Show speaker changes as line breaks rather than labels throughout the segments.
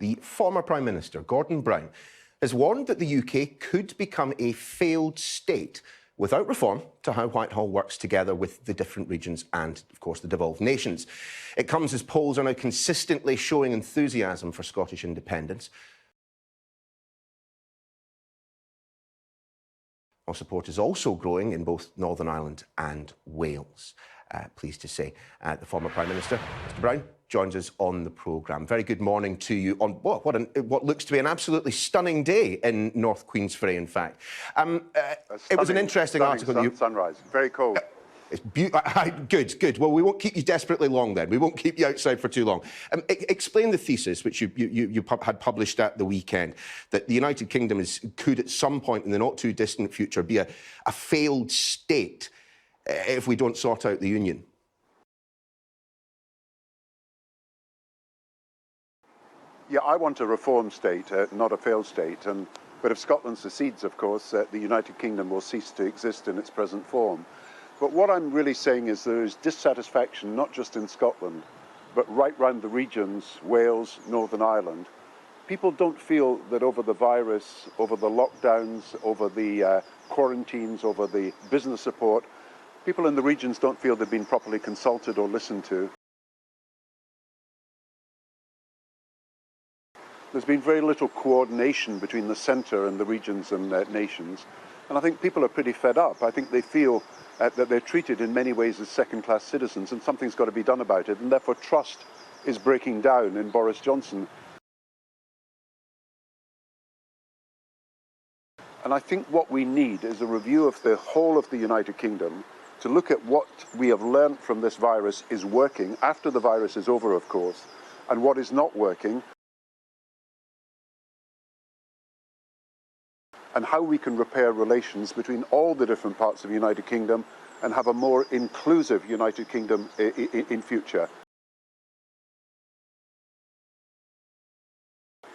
the former Prime Minister, Gordon Brown, has warned that the UK could become a failed state without reform to how Whitehall works together with the different regions and, of course, the devolved nations. It comes as polls are now consistently showing enthusiasm for Scottish independence, while support is also growing in both Northern Ireland and Wales. Pleased to say the former Prime Minister, Mr Brown, joins us on the programme. Very good morning to you on what looks to be an absolutely stunning day in North Queensferry, in fact. It was an interesting article.
Sunrise, very cold.
It's good. Well, we won't keep you desperately long then. We won't keep you outside for too long. Explain the thesis which you had published at the weekend, that the United Kingdom could at some point in the not too distant future be a failed state if we don't sort out the union.
Yeah, I want a reform state, not a failed state. But if Scotland secedes, of course, the United Kingdom will cease to exist in its present form. But what I'm really saying is there is dissatisfaction, not just in Scotland, but right round the regions, Wales, Northern Ireland. People don't feel that over the virus, over the lockdowns, over the quarantines, over the business support, people in the regions don't feel they've been properly consulted or listened to. There's been very little coordination between the centre and the regions and nations. And I think people are pretty fed up. I think they feel that they're treated in many ways as second-class citizens, and something's got to be done about it. And therefore trust is breaking down in Boris Johnson. And I think what we need is a review of the whole of the United Kingdom to look at what we have learned from this virus is working, after the virus is over, of course, and what is not working, and how we can repair relations between all the different parts of the United Kingdom and have a more inclusive United Kingdom in future.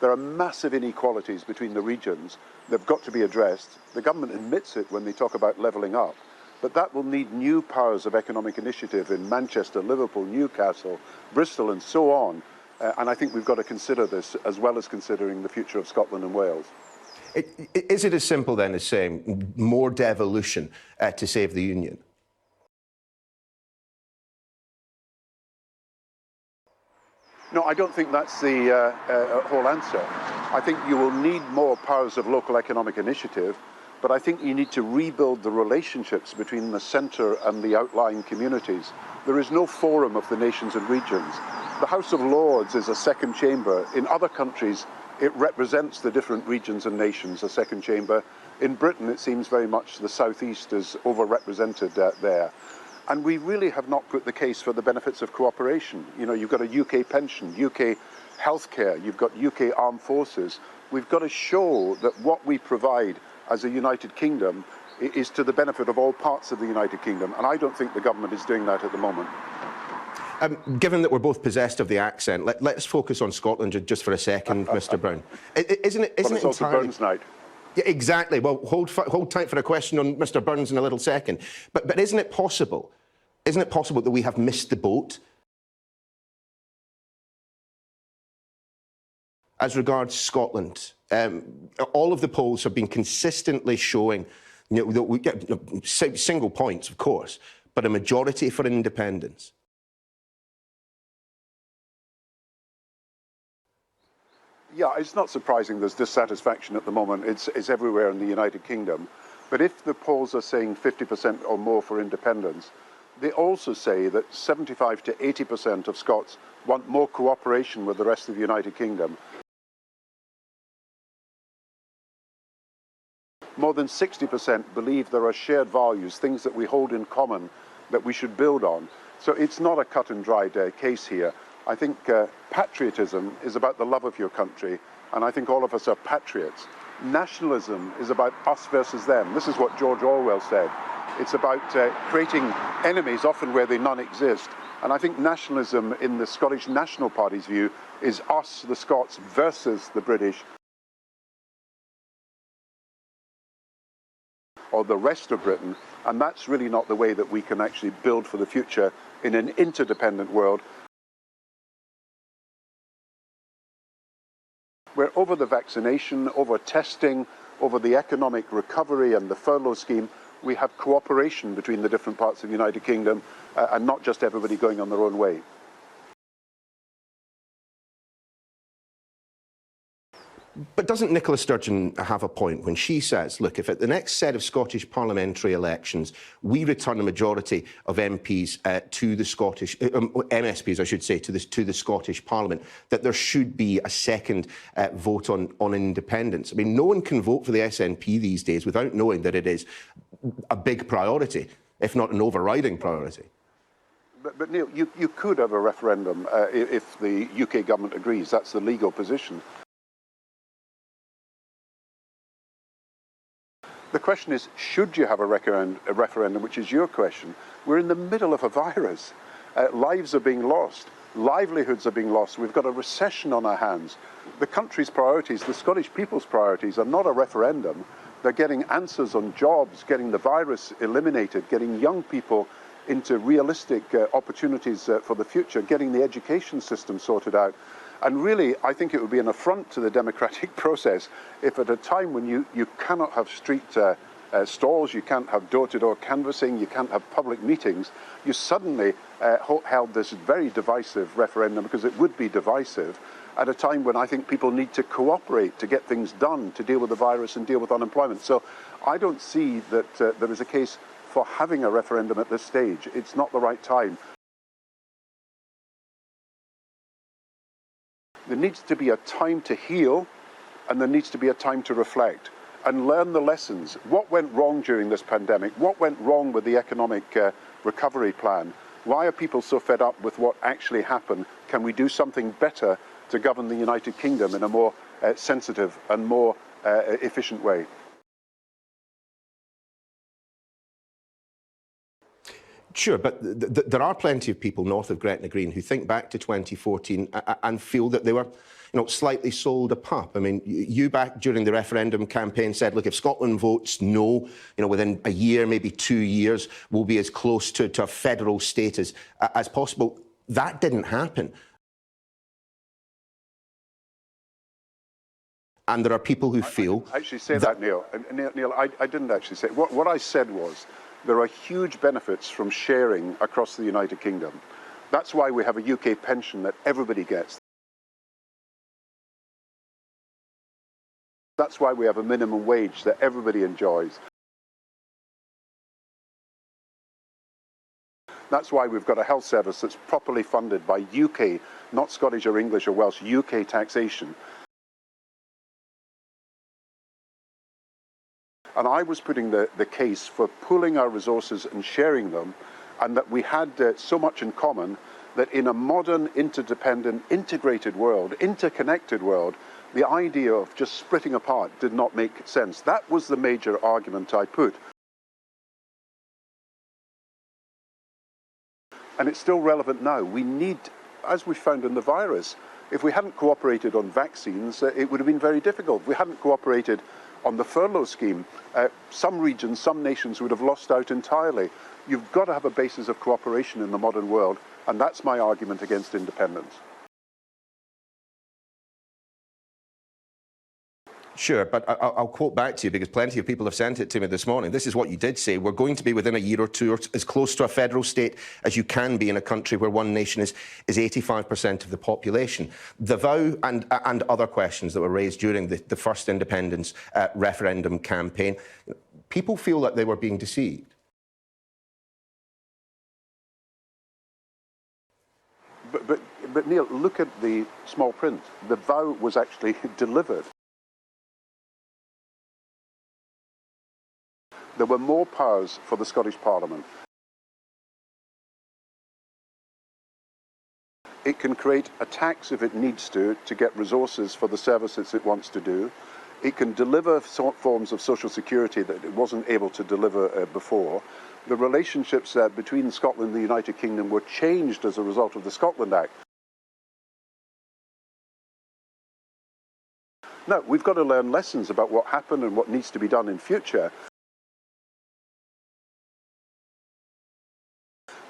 There are massive inequalities between the regions. They've got to be addressed. The government admits it when they talk about levelling up. But that will need new powers of economic initiative in Manchester, Liverpool, Newcastle, Bristol and so on. And I think we've got to consider this as well as considering the future of Scotland and Wales.
Is it as simple then as saying more devolution to save the union?
No, I don't think that's the whole answer. I think you will need more powers of local economic initiative, but I think you need to rebuild the relationships between the centre and the outlying communities. There is no forum of the nations and regions. The House of Lords is a second chamber. In other countries, it represents the different regions and nations, a second chamber. In Britain, it seems very much the southeast is overrepresented there. And we really have not put the case for the benefits of cooperation. You know, you've got a UK pension, UK healthcare, you've got UK armed forces. We've got to show that what we provide as a United Kingdom is to the benefit of all parts of the United Kingdom. And I don't think the government is doing that at the moment.
Given that we're both possessed of the accent, let's focus on Scotland just for a second, Mr Brown. Isn't it
it's also Burns night.
Yeah, exactly. Well, hold tight for a question on Mr Burns in a little second. But isn't it possible? Isn't it possible that we have missed the boat as regards Scotland? All of the polls have been consistently showing, that we get single points, of course, but a majority for independence.
Yeah, it's not surprising there's dissatisfaction at the moment. It's everywhere in the United Kingdom. But if the polls are saying 50% or more for independence, they also say that 75 to 80% of Scots want more cooperation with the rest of the United Kingdom. More than 60% believe there are shared values, things that we hold in common that we should build on. So it's not a cut and dried case here. I think patriotism is about the love of your country, and I think all of us are patriots. Nationalism is about us versus them. This is what George Orwell said. It's about creating enemies, often where they none exist. And I think nationalism, in the Scottish National Party's view, is us, the Scots, versus the British, or the rest of Britain. And that's really not the way that we can actually build for the future in an interdependent world. where over the vaccination, over testing, over the economic recovery and the furlough scheme, we have cooperation between the different parts of the United Kingdom and not just everybody going on their own way.
But doesn't Nicola Sturgeon have a point when she says, look, if at the next set of Scottish parliamentary elections we return a majority of MPs to the Scottish, MSPs, I should say, to the Scottish Parliament, that there should be a second vote on independence? I mean, no one can vote for the SNP these days without knowing that it is a big priority, if not an overriding priority.
But Neil, you could have a referendum if the UK government agrees. That's the legal position. The question is, should you have a referendum, which is your question? We're in the middle of a virus. Lives are being lost. Livelihoods are being lost. We've got a recession on our hands. The country's priorities, the Scottish people's priorities, are not a referendum. They're getting answers on jobs, getting the virus eliminated, getting young people into realistic opportunities for the future, getting the education system sorted out. And really, I think it would be an affront to the democratic process if at a time when you cannot have street stalls, you can't have door-to-door canvassing, you can't have public meetings, you suddenly held this very divisive referendum, because it would be divisive, at a time when I think people need to cooperate to get things done, to deal with the virus and deal with unemployment. So I don't see that there is a case for having a referendum at this stage. It's not the right time. There needs to be a time to heal, and there needs to be a time to reflect and learn the lessons. What went wrong during this pandemic? What went wrong with the economic recovery plan? Why are people so fed up with what actually happened? Can we do something better to govern the United Kingdom in a more sensitive and more efficient way?
Sure, but there are plenty of people north of Gretna Green who think back to 2014 and feel that they were, slightly sold a pup. I mean, you back during the referendum campaign said, look, if Scotland votes no, within a year, maybe 2 years, we'll be as close to a federal status as possible. That didn't happen. And there are people who feel...
I didn't actually say that, Neil. Neil, I didn't actually say... What I said was, there are huge benefits from sharing across the United Kingdom. That's why we have a UK pension that everybody gets. That's why we have a minimum wage that everybody enjoys. That's why we've got a health service that's properly funded by UK, not Scottish or English or Welsh, UK taxation. And I was putting the case for pooling our resources and sharing them, and that we had so much in common that in a modern, interdependent, integrated world, interconnected world, the idea of just splitting apart did not make sense. That was the major argument I put. And it's still relevant now. We need, as we found in the virus, if we hadn't cooperated on vaccines, it would have been very difficult. If we hadn't cooperated on the furlough scheme, some regions, some nations would have lost out entirely. You've got to have a basis of cooperation in the modern world, and that's my argument against independence.
Sure, but I'll quote back to you, because plenty of people have sent it to me this morning. This is what you did say. We're going to be within a year or two as close to a federal state as you can be in a country where one nation is 85% of the population. The vow and other questions that were raised during the first independence referendum campaign, people feel that they were being deceived.
But Neil, look at the small print. The vow was actually delivered. There were more powers for the Scottish Parliament. It can create a tax if it needs to get resources for the services it wants to do. It can deliver forms of social security that it wasn't able to deliver before. The relationships between Scotland and the United Kingdom were changed as a result of the Scotland Act. Now, we've got to learn lessons about what happened and what needs to be done in future.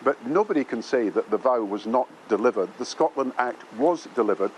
But nobody can say that the vow was not delivered. The Scotland Act was delivered.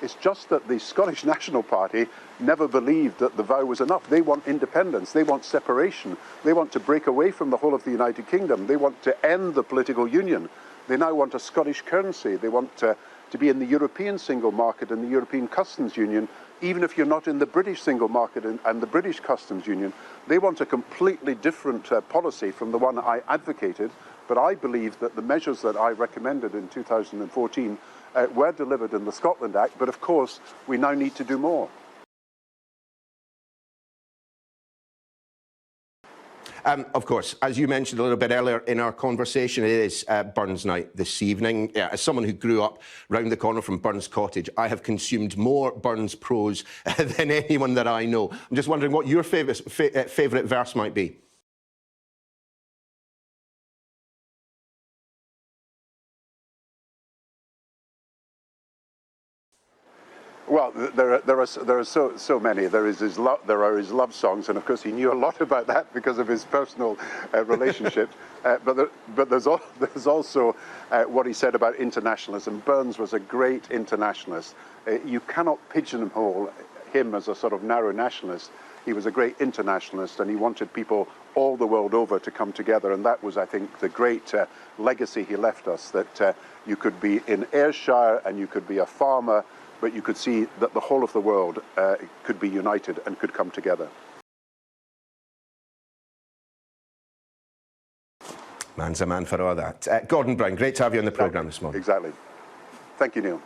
It's just that the Scottish National Party never believed that the vow was enough. They want independence. They want separation. They want to break away from the whole of the United Kingdom. They want to end the political union. They now want a Scottish currency. They want to be in the European single market and the European customs union, even if you're not in the British single market and the British customs union. They want a completely different policy from the one I advocated, but I believe that the measures that I recommended in 2014 were delivered in the Scotland Act, but of course we now need to do more.
Of course, as you mentioned a little bit earlier in our conversation, it is Burns Night this evening. As someone who grew up round the corner from Burns Cottage, I have consumed more Burns prose than anyone that I know. I'm just wondering what your favourite verse might be.
Well, there are so many. There are his love songs, and of course he knew a lot about that because of his personal relationships. But there's also what he said about internationalism. Burns was a great internationalist. You cannot pigeonhole him as a sort of narrow nationalist. He was a great internationalist, and he wanted people all the world over to come together. And that was, I think, the great legacy he left us. That you could be in Ayrshire and you could be a farmer, but you could see that the whole of the world could be united and could come together.
Man's a man for all that. Gordon Brown, great to have you on the programme this morning.
Exactly. Thank you, Neil.